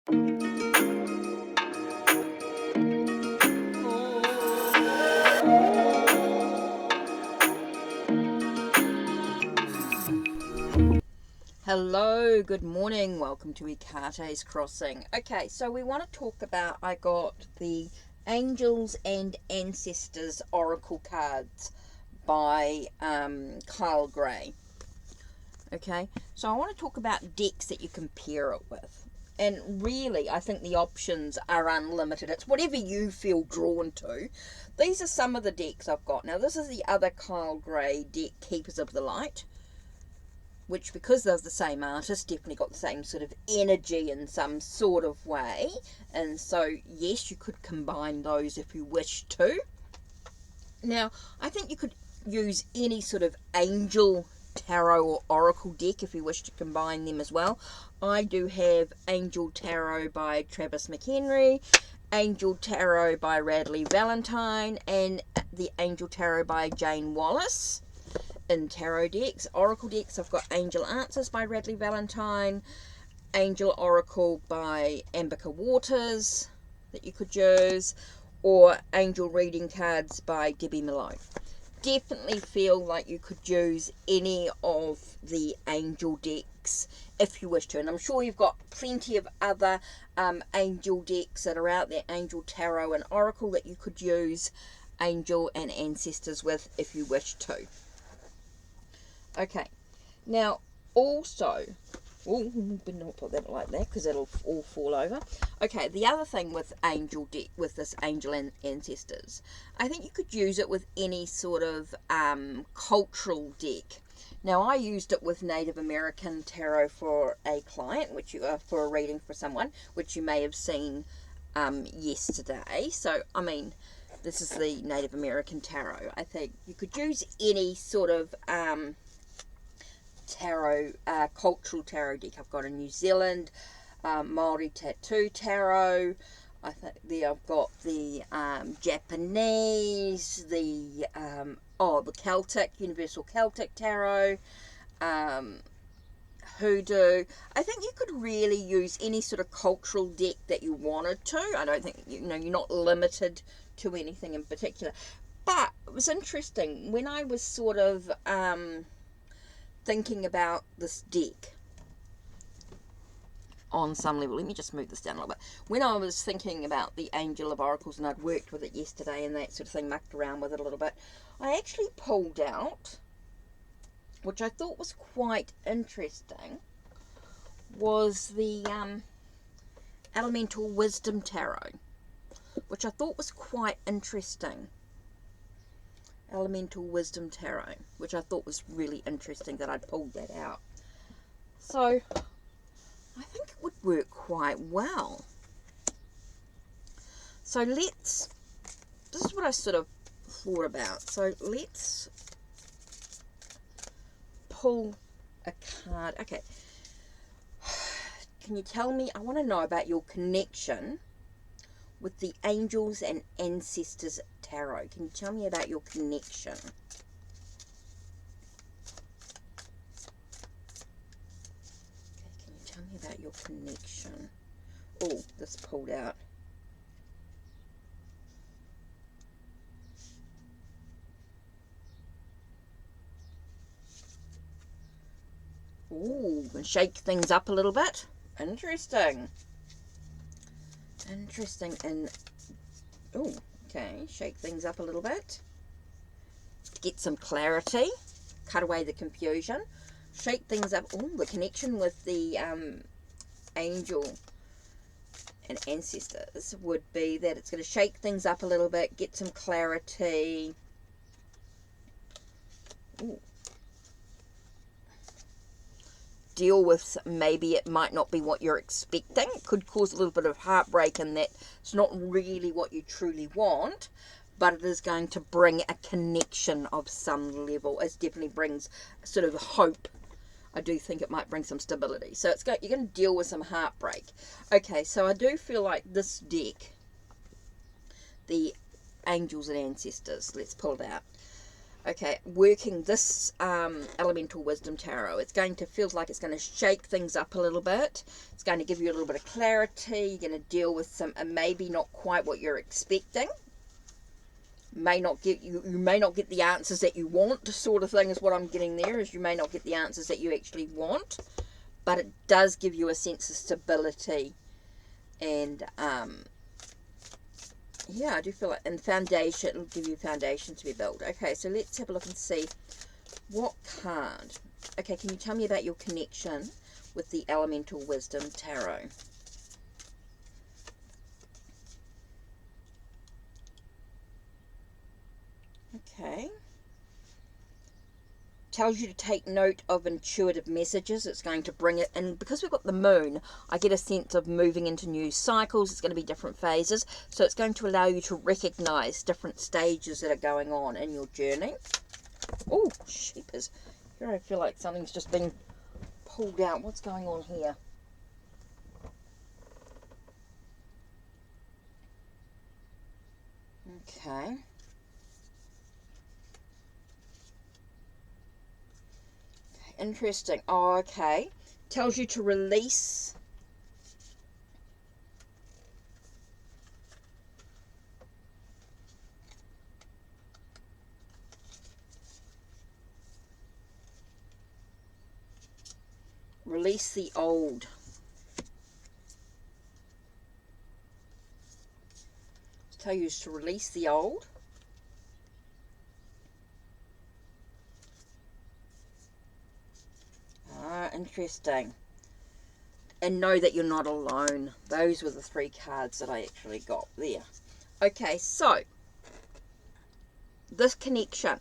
Hello, good morning, welcome to Ekate's Crossing. Okay, so we want to talk about, I got the Angels and Ancestors Oracle cards by Kyle Gray. Okay, so I want to talk about decks that you can pair it with. And really, I think the options are unlimited. It's whatever you feel drawn to. These are some of the decks I've got. Now, this is the other Kyle Gray deck, Keepers of the Light, which, because they're the same artist, definitely got the same sort of energy in some sort of way. And so, yes, you could combine those if you wish to. Now, I think you could use any sort of angel, tarot, or oracle deck if you wish to combine them as well. I do have Angel Tarot by Travis McHenry, Angel Tarot by Radley Valentine, and the Angel Tarot by Jane Wallace. In tarot decks, oracle decks, I've got Angel Answers by Radley Valentine, Angel Oracle by Ambica Waters that you could use, or Angel Reading Cards by Debbie Malone. Definitely feel like you could use any of the angel decks if you wish to, and I'm sure you've got plenty of other angel decks that are out there, Angel Tarot and Oracle, that you could use Angel and Ancestors with if you wish to. Okay, now also, but not put that like that because it'll all fall over. Okay, the other thing with angel deck, with this Angel and Ancestors, I think you could use it with any sort of cultural deck. Now, I used it with Native American Tarot for a client, which for a reading for someone, which you may have seen yesterday. So, I mean, this is the Native American Tarot. I think you could use any sort of tarot, cultural tarot deck. I've got a New Zealand Maori Tattoo Tarot. I think I've got the Japanese, the Celtic, Universal Celtic Tarot, Hoodoo. I think you could really use any sort of cultural deck that you wanted to. I don't think, you're not limited to anything in particular. But it was interesting when I was sort of thinking about this deck on some level. Let me just move this down a little bit. When I was thinking about the Angel of Oracles, and I'd worked with it yesterday and that sort of thing, mucked around with it a little bit, I actually pulled out, which I thought was quite interesting, was the Elemental Wisdom Tarot, which I thought was quite interesting. Elemental Wisdom Tarot, which I thought was really interesting that I'd pulled that out. So, I think it would work quite well. So this is what I sort of thought about. So let's pull a card. Okay. Can you tell me, I want to know about your connection with the Angels and Ancestors Tarot. Can you tell me about your connection? Okay, can you tell me about your connection? Oh, this pulled out. Ooh, and shake things up a little bit. Interesting. And oh, okay, shake things up a little bit, get some clarity, cut away the confusion, shake things up. Oh, the connection with the Angel and Ancestors would be that it's going to shake things up a little bit, get some clarity. Ooh. Deal with, maybe it might not be what you're expecting. It could cause a little bit of heartbreak in that it's not really what you truly want, but it is going to bring a connection of some level. It definitely brings sort of hope. I do think it might bring some stability. So you're going to deal with some heartbreak. Okay, so I do feel like this deck, the Angels and Ancestors, let's pull it out. Okay, working this Elemental Wisdom Tarot, it's going to feel like it's going to shake things up a little bit. It's going to give you a little bit of clarity. You're going to deal with some maybe not quite what you're expecting. May not get you may not get the answers that you want, sort of thing is what I'm getting there. Is you may not get the answers that you actually want, but it does give you a sense of stability, and yeah, I do feel like, and foundation, it'll give you a foundation to be built. Okay, so let's have a look and see what card. Okay, can you tell me about your connection with the Elemental Wisdom Tarot? Okay. Tells you to take note of intuitive messages. It's going to bring it, and because we've got the moon, I get a sense of moving into new cycles. It's going to be different phases, so it's going to allow you to recognize different stages that are going on in your journey. Oh, sheepers. Here I feel like something's just been pulled out. What's going on here? Okay. Interesting. Oh, okay. Tells you to release. Release the old. Tell you to release the old. Ah, interesting. And know that you're not alone. Those were the 3 cards that I actually got there. Okay, so this connection.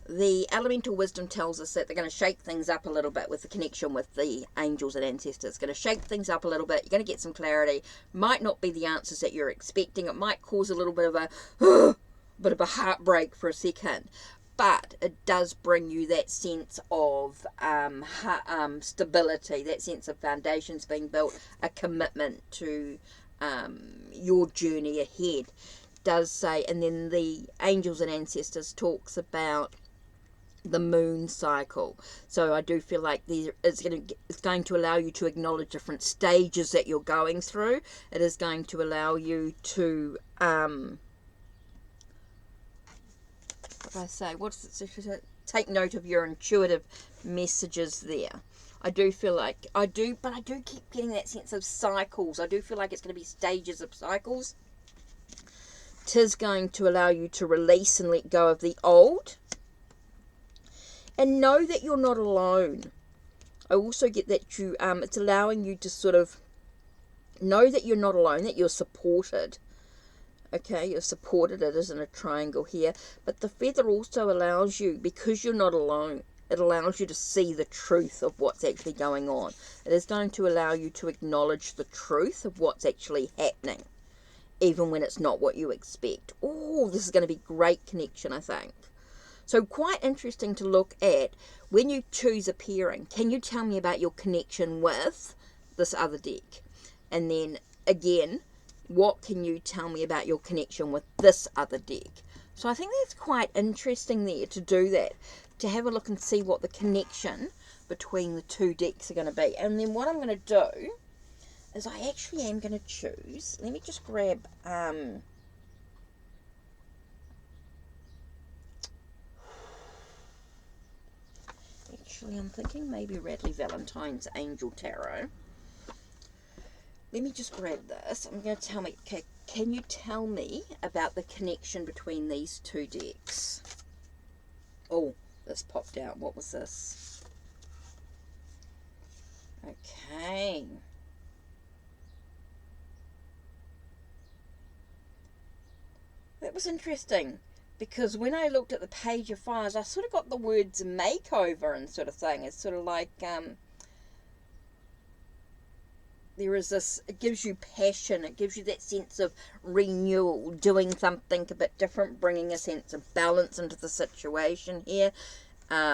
The Elemental Wisdom tells us that they're going to shake things up a little bit with the connection with the angels and ancestors. It's going to shake things up a little bit. You're going to get some clarity. Might not be the answers that you're expecting. It might cause a little bit of a heartbreak for a second. But it does bring you that sense of stability, that sense of foundations being built, a commitment to your journey ahead. Does say, and then the angels and ancestors talks about the moon cycle. So I do feel like it's going to allow you to acknowledge different stages that you're going through. It is going to allow you to take note of your intuitive messages there. I do feel like but I do keep getting that sense of cycles. I do feel like it's going to be stages of cycles. Tis going to allow you to release and let go of the old. And know that you're not alone. I also get that it's allowing you to sort of know that you're not alone, that you're supported. Okay, you're supported. It isn't a triangle here. But the feather also allows you, because you're not alone, it allows you to see the truth of what's actually going on. It is going to allow you to acknowledge the truth of what's actually happening, even when it's not what you expect. Oh, this is going to be great connection, I think. So quite interesting to look at when you choose a pairing. Can you tell me about your connection with this other deck? And then again, what can you tell me about your connection with this other deck? So I think that's quite interesting there to do that, to have a look and see what the connection between the 2 decks are going to be. And then what I'm going to do is I actually am going to choose, let me just grab actually, I'm thinking maybe Radley Valentine's Angel Tarot. Let me just grab this. I'm going to tell me, okay, can you tell me about the connection between these 2 decks? Oh, this popped out. What was this? Okay. That was interesting, because when I looked at the Page of Fires, I sort of got the words makeover and sort of thing. It's sort of like there is this, it gives you passion, it gives you that sense of renewal, doing something a bit different, bringing a sense of balance into the situation here,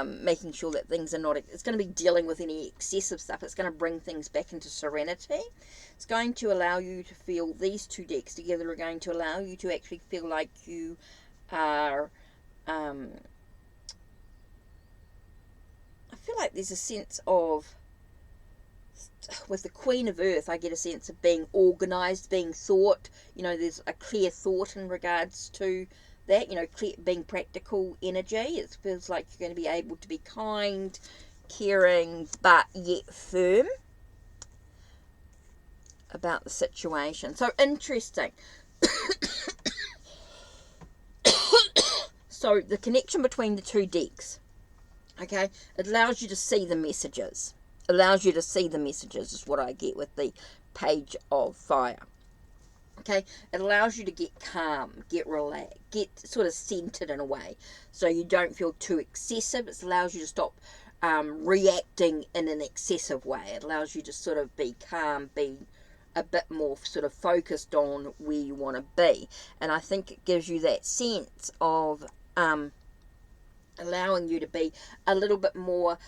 making sure that things are not, it's going to be dealing with any excessive stuff. It's going to bring things back into serenity. It's going to allow you to feel, these 2 decks together are going to allow you to actually feel like you are feel like there's a sense of, with the Queen of Earth, I get a sense of being organised, being thought. You know, there's a clear thought in regards to that. You know, being practical energy. It feels like you're going to be able to be kind, caring, but yet firm about the situation. So interesting. So the connection between the two decks, okay, it allows you to see the messages. Allows you to see the messages is what I get with the Page of Fire. Okay, it allows you to get calm, get relaxed, get sort of centered in a way, so you don't feel too excessive. It allows you to stop reacting in an excessive way. It allows you to sort of be calm, be a bit more sort of focused on where you want to be. And I think it gives you that sense of allowing you to be a little bit more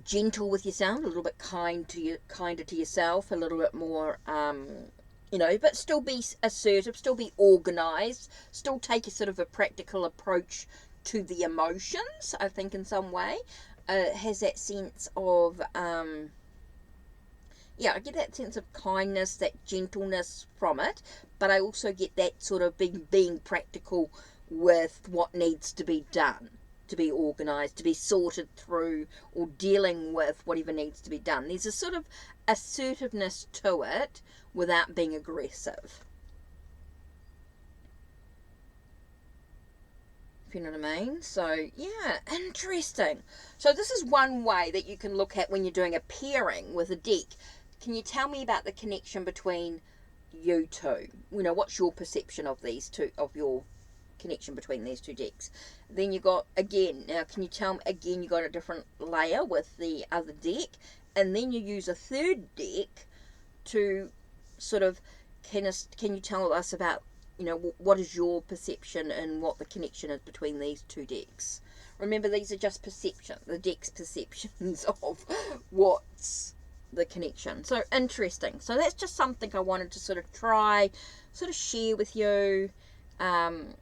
gentle with yourself, a little bit kinder to yourself, a little bit more, you know, but still be assertive, still be organised, still take a sort of a practical approach to the emotions, I think, in some way. Has that sense of, yeah, I get that sense of kindness, that gentleness from it, but I also get that sort of being practical with what needs to be done, to be organised, to be sorted through, or dealing with whatever needs to be done. There's a sort of assertiveness to it without being aggressive. If you know what I mean. So, yeah, interesting. So this is one way that you can look at when you're doing a pairing with a deck. Can you tell me about the connection between you two? You know, what's your perception of these two, of your connection between these two decks? Then you got, again, now can you tell me, again, you got a different layer with the other deck, and then you use a third deck to sort of, can you tell us about, you know, what is your perception and what the connection is between these two decks? Remember, these are just perception, the deck's perceptions of what's the connection. So interesting. So that's just something I wanted to sort of try, sort of share with you, and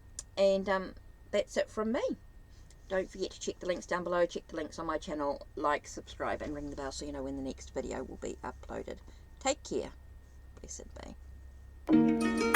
that's it from me. Don't forget to check the links down below, check the links on my channel, like, subscribe, and ring the bell so you know when the next video will be uploaded. Take care. Blessed be.